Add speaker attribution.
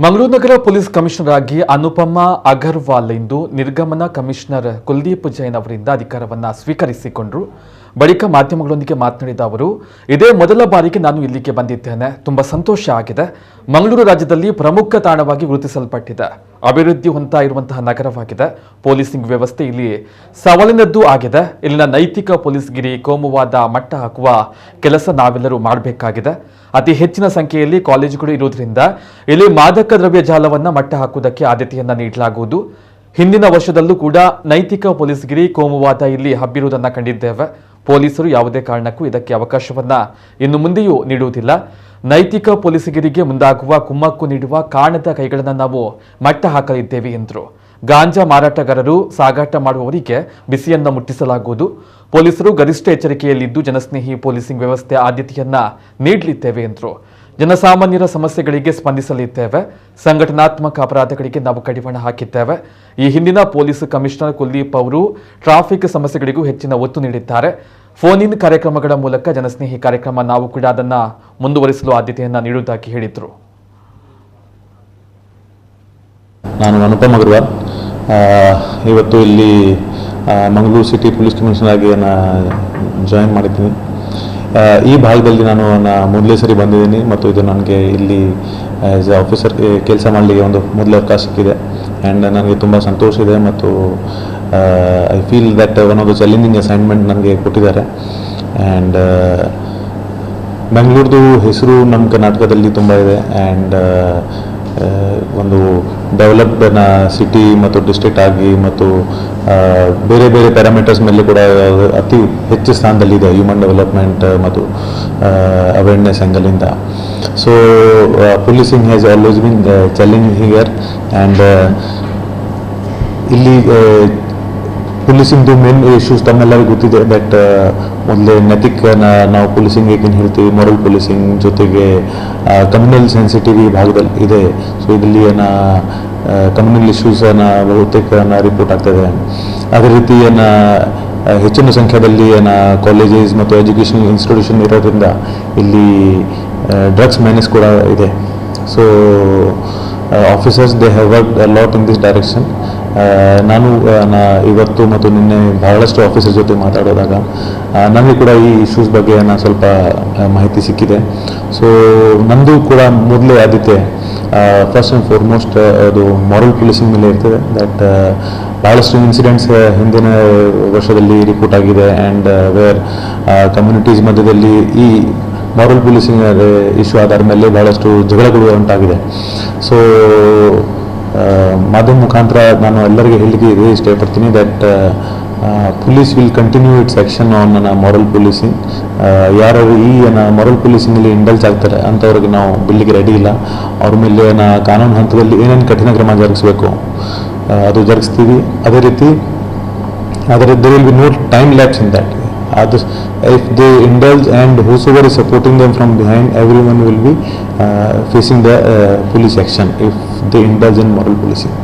Speaker 1: ಮಂಗಳೂರು ನಗರ police commissioner ಆಗಿ ಅನುಪಮಾ ಅಗರ್ವಾಲ್ ಇಂದು ನಿರ್ಗಮನ commissioner Kuldeep Jain ಅವರಿಂದ ಅಧಿಕಾರವನ್ನು ಸ್ವೀಕರಿಸಿಕೊಂಡರು. ಬಳಿಕ ಮಾಧ್ಯಮಗಳೊಂದಿಗೆ ಮಾತನಾಡಿದ ಅವರು, ಇದೇ ಮೊದಲ ಬಾರಿಗೆ ನಾನು ಇಲ್ಲಿಗೆ ಬಂದಿದ್ದೇನೆ. ತುಂಬಾ ಸಂತೋಷ ಆಗಿದೆ. ಮಂಗಳೂರು ರಾಜ್ಯದಲ್ಲಿ ಪ್ರಮುಖ ತಾಣವಾಗಿ ಗುರುತಿಸಲ್ಪಟ್ಟಿದೆ. ಅಭಿವೃದ್ಧಿ ಹೊಂದುತ್ತಾ ಇರುವಂತಹ ನಗರವಾಗಿದೆ. ಪೊಲೀಸಿಂಗ್ ವ್ಯವಸ್ಥೆ ಇಲ್ಲಿ ಸವಾಲಿನದ್ದು ಆಗಿದೆ. ಇಲ್ಲಿನ ನೈತಿಕ ಪೊಲೀಸ್ಗಿರಿ, ಕೋಮುವಾದ ಮಟ್ಟ ಹಾಕುವ ಕೆಲಸ ನಾವೆಲ್ಲರೂ ಮಾಡಬೇಕಾಗಿದೆ. ಅತಿ ಹೆಚ್ಚಿನ ಸಂಖ್ಯೆಯಲ್ಲಿ ಕಾಲೇಜುಗಳು ಇರುವುದರಿಂದ ಇಲ್ಲಿ ಮಾದಕ ದ್ರವ್ಯ ಜಾಲವನ್ನು ಮಟ್ಟ ಹಾಕುವುದಕ್ಕೆ ಆದ್ಯತೆಯನ್ನು ನೀಡಲಾಗುವುದು. ಹಿಂದಿನ ವರ್ಷದಲ್ಲೂ ಕೂಡ ನೈತಿಕ ಪೊಲೀಸ್ಗಿರಿ, ಕೋಮುವಾದ ಇಲ್ಲಿ ಹಬ್ಬಿರುವುದನ್ನು ಕಂಡಿದ್ದೇವೆ. ಪೊಲೀಸರು ಯಾವುದೇ ಕಾರಣಕ್ಕೂ ಇದಕ್ಕೆ ಅವಕಾಶವನ್ನ ಇನ್ನು ಮುಂದೆಯೂ ನೀಡುವುದಿಲ್ಲ. ನೈತಿಕ ಪೊಲೀಸಗಿರಿಗೆ ಮುಂದಾಗುವ, ಕುಮ್ಮಕ್ಕು ನೀಡುವ ಕಾಣದ ಕೈಗಳನ್ನು ನಾವು ಮಟ್ಟ ಹಾಕಲಿದ್ದೇವೆ ಎಂದರು. ಗಾಂಜಾ ಮಾರಾಟಗಾರರು, ಸಾಗಾಟ ಮಾಡುವವರಿಗೆ ಬಿಸಿಯನ್ನ ಮುಟ್ಟಿಸಲಾಗುವುದು. ಪೊಲೀಸರು ಗರಿಷ್ಠ ಎಚ್ಚರಿಕೆಯಲ್ಲಿದ್ದು ಜನಸ್ನೇಹಿ ಪೊಲೀಸಿಂಗ್ ವ್ಯವಸ್ಥೆ ಆದ್ಯತೆಯನ್ನ ನೀಡಲಿದ್ದೇವೆ ಎಂದರು. ಜನಸಾಮಾನ್ಯರ ಸಮಸ್ಯೆಗಳಿಗೆ ಸ್ಪಂದಿಸಲಿದ್ದೇವೆ. ಸಂಘಟನಾತ್ಮಕ ಅಪರಾಧಗಳಿಗೆ ನಾವು ಕಡಿವಾಣ ಹಾಕಿದ್ದೇವೆ. ಈ ಹಿಂದಿನ ಪೊಲೀಸ್ ಕಮಿಷನರ್ ಕುಲದೀಪ್ ಅವರು ಟ್ರಾಫಿಕ್ ಸಮಸ್ಯೆಗಳಿಗೂ ಹೆಚ್ಚಿನ ಒತ್ತು ನೀಡಿದ್ದಾರೆ. ಫೋನ್ ಇನ್ ಕಾರ್ಯಕ್ರಮಗಳ ಮೂಲಕ ಜನಸ್ನೇಹಿ ಕಾರ್ಯಕ್ರಮ ನಾವು ಕೂಡ ಅದನ್ನು ಮುಂದುವರಿಸಲು ಆದ್ಯತೆಯನ್ನು ನೀಡುವುದಾಗಿ ಹೇಳಿದರು.
Speaker 2: ನಾನು ಅನುಪಮ್ ಅಗರ್ವಾಲ್, ಇವತ್ತು ಇಲ್ಲಿ ಮಂಗಳೂರು ಸಿಟಿ ಪೊಲೀಸ್ ಕಮಿಷನರ್ ಆಗಿ ಜಾಯಿನ್ ಮಾಡಿದ್ದೀನಿ. ಈ ಭಾಗದಲ್ಲಿ ನಾನು ಮೊದಲೇ ಸರಿ ಬಂದಿದ್ದೀನಿ ಮತ್ತು ಇದು ನನಗೆ ಇಲ್ಲಿ ಆ್ಯಸ್ ಎ ಆಫೀಸರ್ ಕೆಲಸ ಮಾಡಲಿಕ್ಕೆ ಒಂದು ಮೊದಲ ಅವಕಾಶ ಸಿಕ್ಕಿದೆ. ಆ್ಯಂಡ್ ನನಗೆ ತುಂಬ ಸಂತೋಷ ಇದೆ ಮತ್ತು I feel that one of the challenging assignment ನನಗೆ ಕೊಟ್ಟಿದ್ದಾರೆ. ಆ್ಯಂಡ್ ಬೆಂಗಳೂರದು ಹೆಸರು ನಮ್ಮ ಕರ್ನಾಟಕದಲ್ಲಿ ತುಂಬ ಇದೆ. ಆ್ಯಂಡ್ ಒಂದು ಡೆವಲಪ್ಡ್ ಸಿಟಿ ಮತ್ತು ಡಿಸ್ಟ್ರಿಕ್ಟ್ ಆಗಿ ಮತ್ತು ಬೇರೆ ಬೇರೆ ಪ್ಯಾರಾಮೀಟರ್ಸ್ ಮೇಲೆ ಕೂಡ ಅತಿ ಹೆಚ್ಚು ಸ್ಥಾನದಲ್ಲಿದೆ ಹ್ಯೂಮನ್ ಡೆವಲಪ್ಮೆಂಟ್ ಮತ್ತು ಅವೇರ್ನೆಸ್ ಆ್ಯಂಗಲಿಂದ. So policing has always been challenging here. And ಇಲ್ಲಿ ಪೊಲೀಸಿಂಗ್ದು ಮೇನ್ ಇಶ್ಯೂಸ್ ತಮ್ಮೆಲ್ಲರಿಗೂ ಗೊತ್ತಿದೆ. ಬಟ್ ಮೊದಲೇ ನೈತಿಕ ನಾವು ಪೊಲೀಸಿಂಗ್ ಏನು ಹೇಳ್ತೀವಿ, ಮೊರಲ್ ಪೊಲೀಸಿಂಗ್ ಜೊತೆಗೆ ಕಮ್ಯುನಲ್ ಸೆನ್ಸಿಟಿವ್ ಭಾಗದಲ್ಲಿ ಇದೆ. ಸೊ ಇದರಲ್ಲಿ ಕಮ್ಯುನಲ್ ಇಶ್ಯೂಸ್ ಬಹುತೇಕ ರಿಪೋರ್ಟ್ ಆಗ್ತದೆ. ಅದೇ ರೀತಿ ಹೆಚ್ಚಿನ ಸಂಖ್ಯೆಯಲ್ಲಿ ಕಾಲೇಜಸ್ ಮತ್ತು ಎಜುಕೇಷನಲ್ ಇನ್ಸ್ಟಿಟ್ಯೂಷನ್ ಇರೋದ್ರಿಂದ ಇಲ್ಲಿ ಡ್ರಗ್ಸ್ ಮ್ಯಾನೇಜ್ ಕೂಡ ಇದೆ. So officers they have worked a lot in this direction. ನಾನು ಇವತ್ತು ಮತ್ತು ನಿನ್ನೆ ಬಹಳಷ್ಟು ಆಫೀಸರ್ ಜೊತೆ ಮಾತಾಡೋದಾಗ ನನಗೆ ಕೂಡ ಈ ಇಶ್ಯೂಸ್ ಬಗ್ಗೆ ಸ್ವಲ್ಪ ಮಾಹಿತಿ ಸಿಕ್ಕಿದೆ. ಸೊ ನಂದು ಕೂಡ ಮೊದಲೇ ಆದ್ಯತೆ ಫಸ್ಟ್ ಆ್ಯಂಡ್ ಫಾರ್ಮೋಸ್ಟ್ ಅದು ಮಾರಲ್ ಪೊಲೀಸಿಂಗ್ ಮೇಲೆ ಇರ್ತದೆ. ದಟ್ ಭಾಳಷ್ಟು ಇನ್ಸಿಡೆಂಟ್ಸ್ ಹಿಂದಿನ ವರ್ಷದಲ್ಲಿ ರಿಪೋರ್ಟ್ ಆಗಿದೆ. ಆ್ಯಂಡ್ ವೇರ್ ಕಮ್ಯುನಿಟೀಸ್ ಮಧ್ಯದಲ್ಲಿ ಈ ಮಾರಲ್ ಪೊಲೀಸಿಂಗ್ ಇಶ್ಯೂ ಆಧಾರ ಮೇಲೆ ಭಾಳಷ್ಟು ಜಗಳಗಳು ಉಂಟಾಗಿದೆ. ಸೊ ಮಾಧ್ಯಮ ಮುಖಾಂತರ ನಾನು ಎಲ್ಲರಿಗೆ ಹೇಳಲಿಕ್ಕೆ ಇದೇ ಇಷ್ಟಪಡ್ತೀನಿ that police will continue it's action on moral policing. ಯಾರು ಈ ಮಾರಲ್ ಪೊಲೀಸಿಂಗಲ್ಲಿ ಇಂಡಲ್ಜ್ ಆಗ್ತಾರೆ ಅಂಥವ್ರಿಗೆ ನಾವು ಬಿಡ್ಲಿಕ್ಕೆ ರೆಡಿ ಇಲ್ಲ. ಅವ್ರ ಮೇಲೆ ಕಾನೂನು ಹಂತದಲ್ಲಿ ಏನೇನು ಕಠಿಣ ಕ್ರಮ ಜರುಗಿಸಬೇಕು ಅದು ಜರುಗಿಸ್ತೀವಿ. ಅದೇ ರೀತಿ there will be no time lapse in that. If they indulge and whosoever is supporting them from behind, everyone will be facing the police action if they indulge in moral policing.